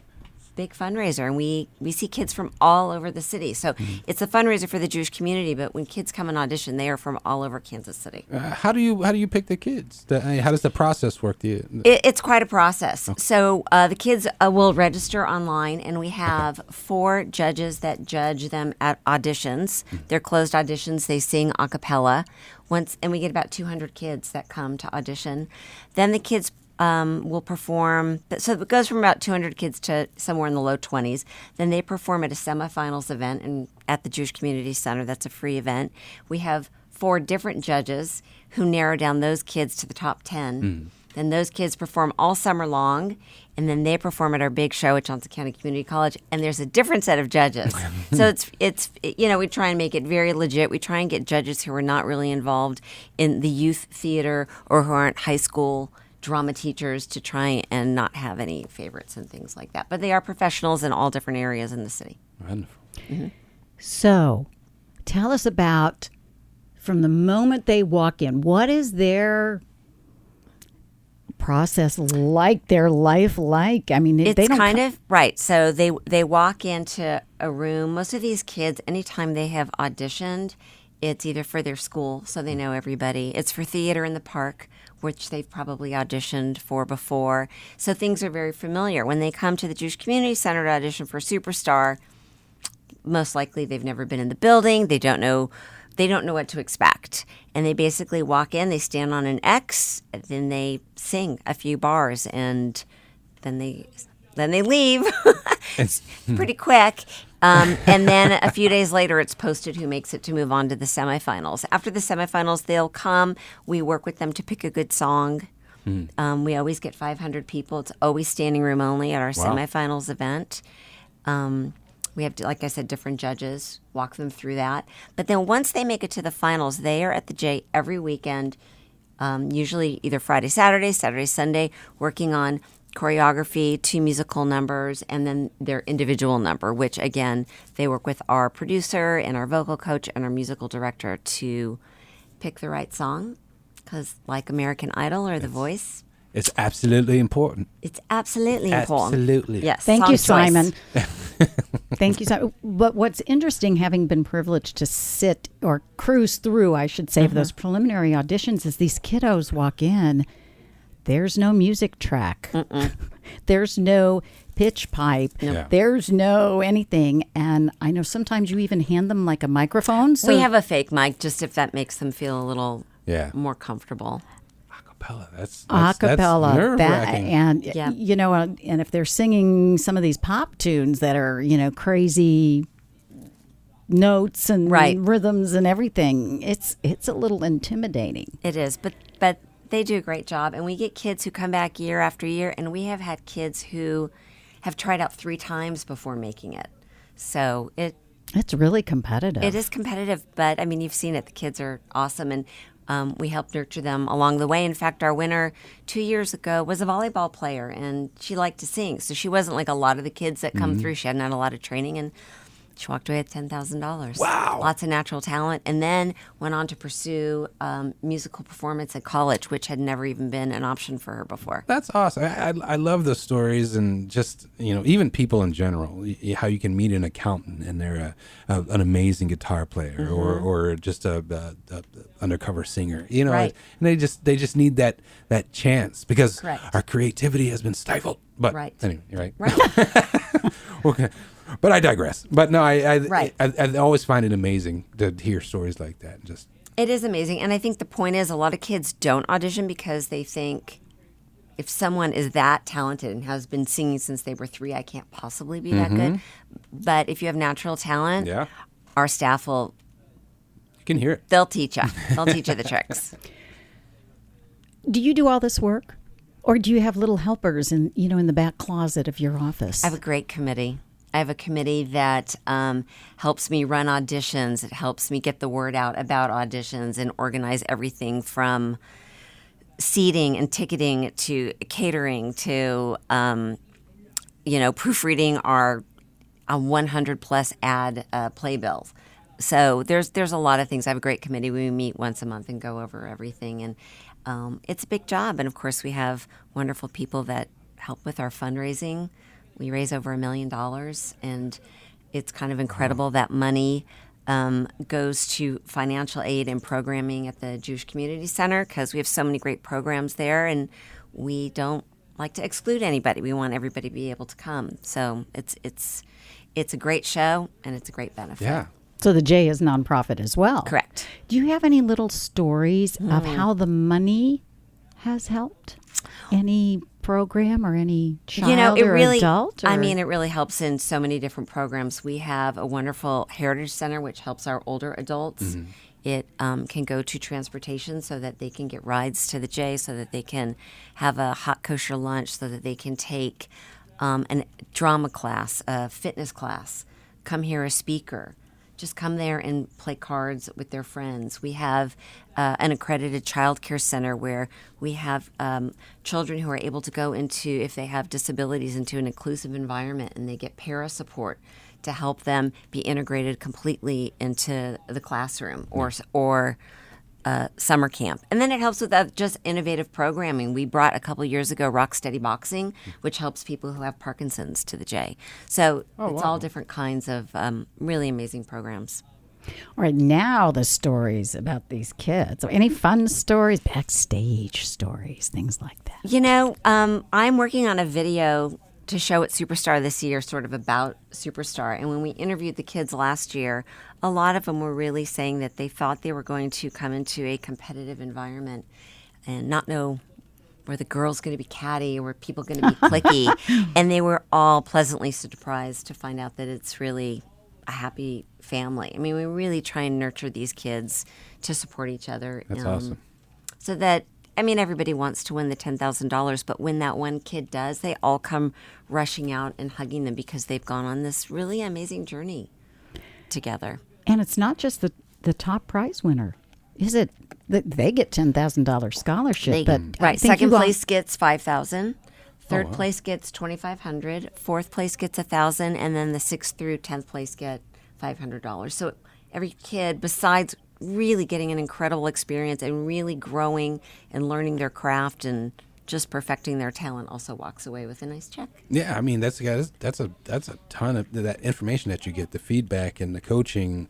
big fundraiser, and we see kids from all over the city. So it's a fundraiser for the Jewish community, but when kids come and audition, they are from all over Kansas City. How do you pick the kids? How does the process work? It's quite a process. Okay. So the kids will register online, and we have 4 judges that judge them at auditions. They're closed auditions. They sing a cappella and we get about 200 kids that come to audition. Then the kids will perform. So it goes from about 200 kids to somewhere in the low 20s. Then they perform at a semifinals event at the Jewish Community Center. That's a free event. We have 4 different judges who narrow down those kids to the top 10. Then those kids perform all summer long, and then they perform at our big show at Johnson County Community College, and there's a different set of judges. So it's we try and make it very legit. We try and get judges who are not really involved in the youth theater or who aren't high school drama teachers to try and not have any favorites and things like that. But they are professionals in all different areas in the city. Wonderful. So tell us about, from the moment they walk in, what is their process like, their life like? I mean, it's they don't kind of right. So they walk into a room. Most of these kids, anytime they have auditioned, it's either for their school, so they know everybody. It's for theater in the park, which they've probably auditioned for before. So things are very familiar. When they come to the Jewish Community Center to audition for Superstar, most likely they've never been in the building. They don't know what to expect. And they basically walk in, they stand on an X, then they sing a few bars, and then they leave. It's pretty quick. And then a few days later, it's posted who makes it to move on to the semifinals. After the semifinals, they'll come. We work with them to pick a good song. We always get 500 people. It's always standing room only at our semifinals event. We have, like I said, different judges, walk them through that. But then once they make it to the finals, they are at the J every weekend, usually either Friday, Saturday, Sunday, working on choreography, 2 musical numbers, and then their individual number, which, again, they work with our producer and our vocal coach and our musical director to pick the right song. Because like American Idol or The Voice, it's absolutely important. It's absolutely important. Absolutely. Yes. Thank you, choice. Simon. Thank you, Simon. But what's interesting, having been privileged to sit or cruise through, I should say, of those preliminary auditions, is these kiddos walk in. There's no music track. There's no pitch pipe. Yeah. There's no anything. And I know sometimes you even hand them like a microphone. So we have a fake mic, just if that makes them feel a little more comfortable. That's acapella, nerve-wracking. and and if they're singing some of these pop tunes that are crazy notes and rhythms and everything, it's a little intimidating. It is, but they do a great job, and we get kids who come back year after year, and we have had kids who have tried out 3 times before making it. So it's really competitive. It is competitive, but I mean, you've seen it. The kids are awesome, and we help nurture them along the way. In fact, our winner 2 years ago was a volleyball player, and she liked to sing. So she wasn't like a lot of the kids that come through. She hadn't had a lot of training, and she walked away with $10,000. Wow. Lots of natural talent. And then went on to pursue musical performance at college, which had never even been an option for her before. That's awesome. I love those stories, and just, even people in general, how you can meet an accountant and they're an amazing guitar player or just a undercover singer, Right. And they just need that chance because Correct. our creativity has been stifled. But anyway, right. Okay. But I digress. But no, I always find it amazing to hear stories like that. It is amazing. And I think the point is a lot of kids don't audition because they think if someone is that talented and has been singing since they were 3, I can't possibly be that good. But if you have natural talent, our staff will... You can hear it. They'll teach you. They'll teach you the tricks. Do you do all this work? Or do you have little helpers in the back closet of your office? I have a great committee. I have a committee that helps me run auditions. It helps me get the word out about auditions and organize everything from seating and ticketing to catering to, proofreading our 100-plus ad playbills. So there's a lot of things. I have a great committee. We meet once a month and go over everything. And it's a big job. And, of course, we have wonderful people that help with our fundraising. We raise over $1 million, and it's kind of incredible that money goes to financial aid and programming at the Jewish Community Center because we have so many great programs there, and we don't like to exclude anybody. We want everybody to be able to come. So it's a great show, and it's a great benefit. Yeah. So the J is nonprofit as well. Correct. Do you have any little stories of how the money has helped? Any program or any child it or really, adult? I mean, it really helps in so many different programs. We have a wonderful heritage center which helps our older adults. It can go to transportation so that they can get rides to the J, so that they can have a hot kosher lunch, so that they can take a drama class, a fitness class, come hear a speaker. Just come there and play cards with their friends. We have an accredited child care center where we have children who are able to go into, if they have disabilities, into an inclusive environment, and they get para support to help them be integrated completely into the classroom or summer camp. And then it helps with just innovative programming. We brought a couple years ago Rocksteady Boxing, which helps people who have Parkinson's to the J. So it's all different kinds of really amazing programs. All right, now the stories about these kids. Any fun stories, backstage stories, things like that? You know, I'm working on a video to show at Superstar this year, sort of about Superstar. And when we interviewed the kids last year, a lot of them were really saying that they thought they were going to come into a competitive environment and not know were the girls going to be catty or were people going to be cliquey. And they were all pleasantly surprised to find out that it's really a happy family. I mean, we really try and nurture these kids to support each other. That's awesome. So that, I mean, everybody wants to win the $10,000, but when that one kid does, they all come rushing out and hugging them because they've gone on this really amazing journey together. And it's not just the top prize winner, is it? They get $10,000 scholarship, but right. Second place gets $5,000. Third place gets $2,500. Fourth place gets $1,000, and then the 6th through 10th place get $500. So every kid, besides really getting an incredible experience and really growing and learning their craft and just perfecting their talent, also walks away with a nice check. Yeah, I mean that's a ton of that information that you get, the feedback and the coaching.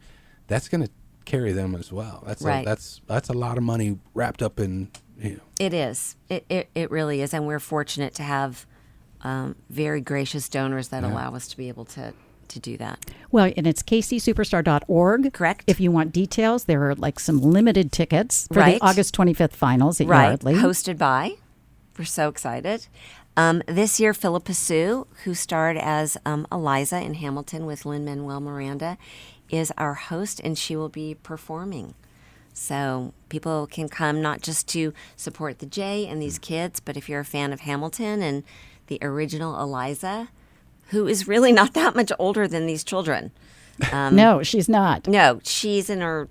That's going to carry them as well. That's right. That's a lot of money wrapped up in. You know. It is. It really is, and we're fortunate to have very gracious donors that allow us to be able to do that. Well, and it's kcsuperstar.org. Correct. If you want details, there are like some limited tickets for the August 25th finals at Yardley. Hosted by. We're so excited. This year, Philippa Sue, who starred as Eliza in Hamilton with Lin-Manuel Miranda, is our host, and she will be performing. So people can come not just to support the J and these kids, but if you're a fan of Hamilton and the original Eliza, who is really not that much older than these children. No, she's not. No, she's in her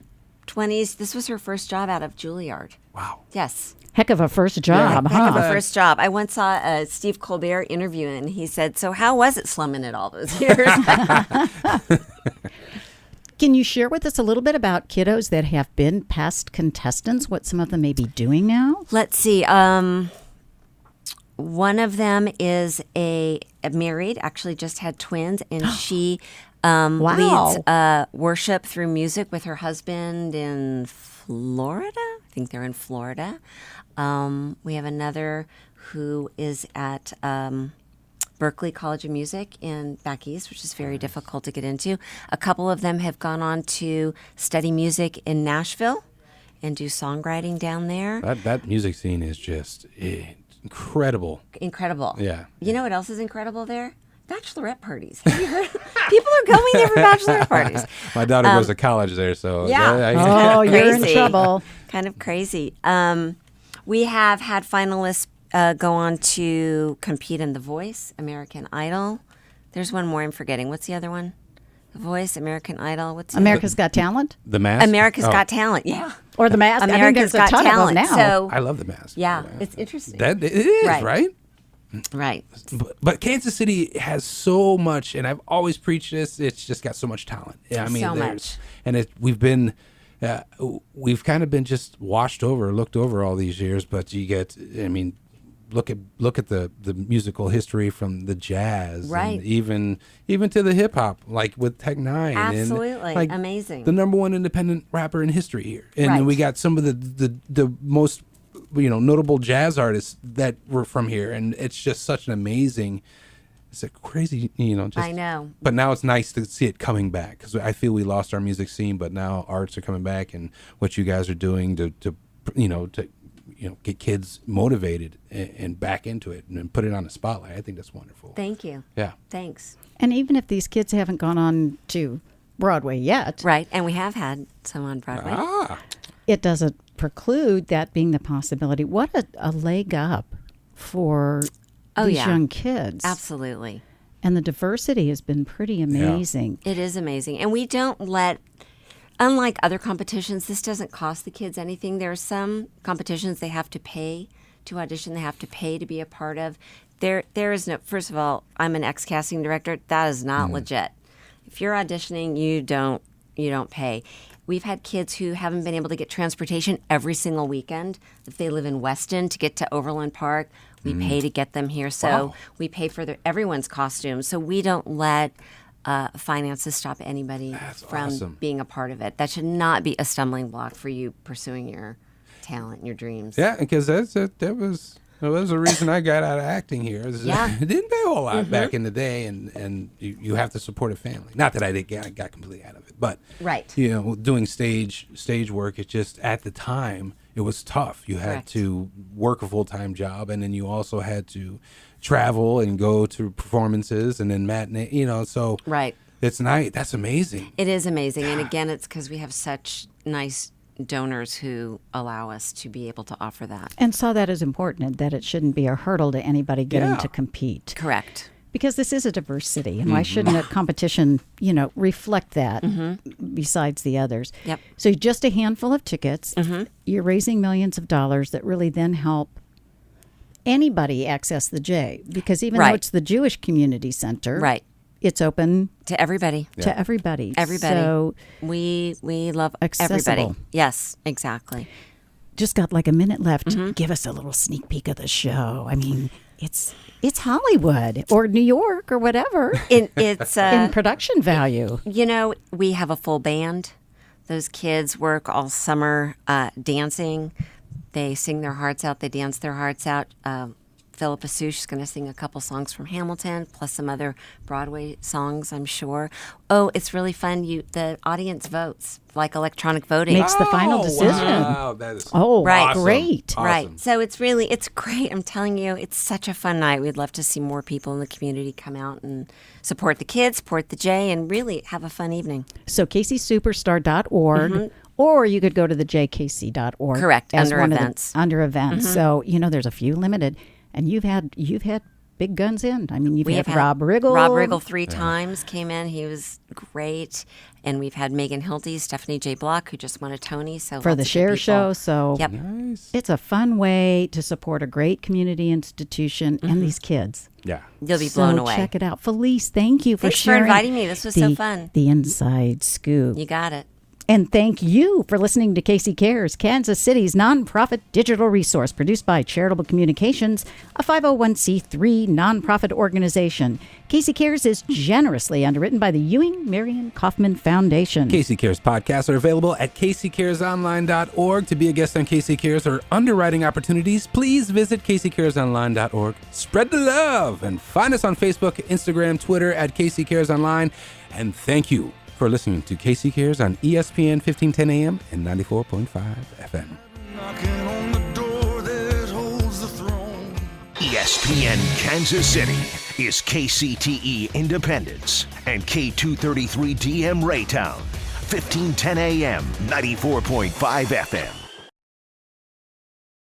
20s. This was her first job out of Juilliard. Wow. Yes. Heck of a first job, huh? Heck of a first job. I once saw a Steve Colbert interview, and he said, "So how was it slumming it all those years?" Can you share with us a little bit about kiddos that have been past contestants, what some of them may be doing now? Let's see. One of them is a married, actually just had twins, and she leads worship through music with her husband in Florida. I think they're in Florida. We have another who is at Berklee College of Music in back east, which is very difficult to get into. A couple of them have gone on to study music in Nashville and do songwriting down there. That music scene is just incredible. Incredible. Yeah. You know what else is incredible there? Bachelorette parties. Have you heard? People are going there for bachelorette parties. My daughter goes to college there, so yeah. You're in trouble. Kind of crazy. We have had finalists go on to compete in The Voice, American Idol. There's one more I'm forgetting. What's the other one? The Voice, American Idol. What's America's Got Talent? The Mask? America's Got Talent, yeah. Or The Mask. America's Got Talent. Now. So, I love The Mask. Yeah, it's interesting. It is, right? Right. But Kansas City has so much, and I've always preached this, it's just got so much talent. Yeah, I mean, so much. And we've kind of been just washed over, looked over all these years, but you get, I mean, look at the musical history from the jazz, right? And even to the hip hop, like with Tech Nine, absolutely, and, like, amazing. The #1 independent rapper in history here, and right. then we got some of the most notable jazz artists that were from here, and it's just such an amazing. It's a crazy, just. I know. But now it's nice to see it coming back, because I feel we lost our music scene, but now arts are coming back, and what you guys are doing to get kids motivated and back into it and put it on the spotlight. I think that's wonderful. Thank you. Yeah. Thanks. And even if these kids haven't gone on to Broadway yet. Right. And we have had some on Broadway. It doesn't preclude that being the possibility. What a leg up for these young kids. Absolutely. And the diversity has been pretty amazing. Yeah. It is amazing. And we don't unlike other competitions, this doesn't cost the kids anything. There are some competitions they have to pay to audition. They have to pay to be a part of. There is no, first of all, I'm an ex-casting director. That is not legit. If you're auditioning, you don't pay. We've had kids who haven't been able to get transportation every single weekend. If they live in Weston to get to Overland Park, we pay to get them here. So we pay for everyone's costumes. So we don't let finances stop anybody from being a part of it. That should not be a stumbling block for you pursuing your talent and your dreams. Yeah, because that was the reason I got out of acting here. It didn't pay a whole lot back in the day, and you have to support a family. Not that I got completely out of it, but doing stage work, it just at the time it was tough. You had to work a full-time job, and then you also had to travel and go to performances and then matinee. So it's nice. That's amazing. It is amazing, and again, it's because we have such nice donors who allow us to be able to offer that. And saw that as important, that it shouldn't be a hurdle to anybody getting to compete. Correct. Because this is a diverse city, and why shouldn't a competition, reflect that besides the others? Yep. So just a handful of tickets, you're raising millions of dollars that really then help anybody access the J, because even though it's the Jewish Community Center, it's open to everybody. To everybody. So we love accessible. Everybody. Yes, exactly. Just got like a minute left. Give us a little sneak peek of the show. I mean, it's Hollywood or New York or whatever. It's in production value. We have a full band. Those kids work all summer dancing. They sing their hearts out. They dance their hearts out. Philippa Souche is going to sing a couple songs from Hamilton, plus some other Broadway songs, I'm sure. Oh, it's really fun. The audience votes, like electronic voting. Makes the final decision. Wow, that is awesome. Great. Awesome. Right. So it's great. I'm telling you, it's such a fun night. We'd love to see more people in the community come out and support the kids, support the J, and really have a fun evening. So KCSuperstar.org. Or you could go to the jkc.org. Correct, under events. Under events. So, there's a few limited. And you've had big guns in. I mean, you've had Rob Riggle. Rob Riggle 3 times came in. He was great. And we've had Megan Hilty, Stephanie J. Block, who just won a Tony. So for the Share Show. So nice. It's a fun way to support a great community institution and these kids. Yeah. You'll be blown away. Check it out. Felice, thank you for sharing. Thanks for inviting me. This was so fun. The inside scoop. You got it. And thank you for listening to Casey Cares, Kansas City's nonprofit digital resource produced by Charitable Communications, a 501c3 nonprofit organization. Casey Cares is generously underwritten by the Ewing Marion Kaufman Foundation. Casey Cares podcasts are available at caseycaresonline.org. To be a guest on Casey Cares or underwriting opportunities, please visit caseycaresonline.org. Spread the love and find us on Facebook, Instagram, Twitter at Casey Cares Online. And thank you for listening to Casey Cares on ESPN 1510 AM and 94.5 FM. ESPN Kansas City is KCTE Independence and K233 DM Raytown, 1510 AM, 94.5 FM.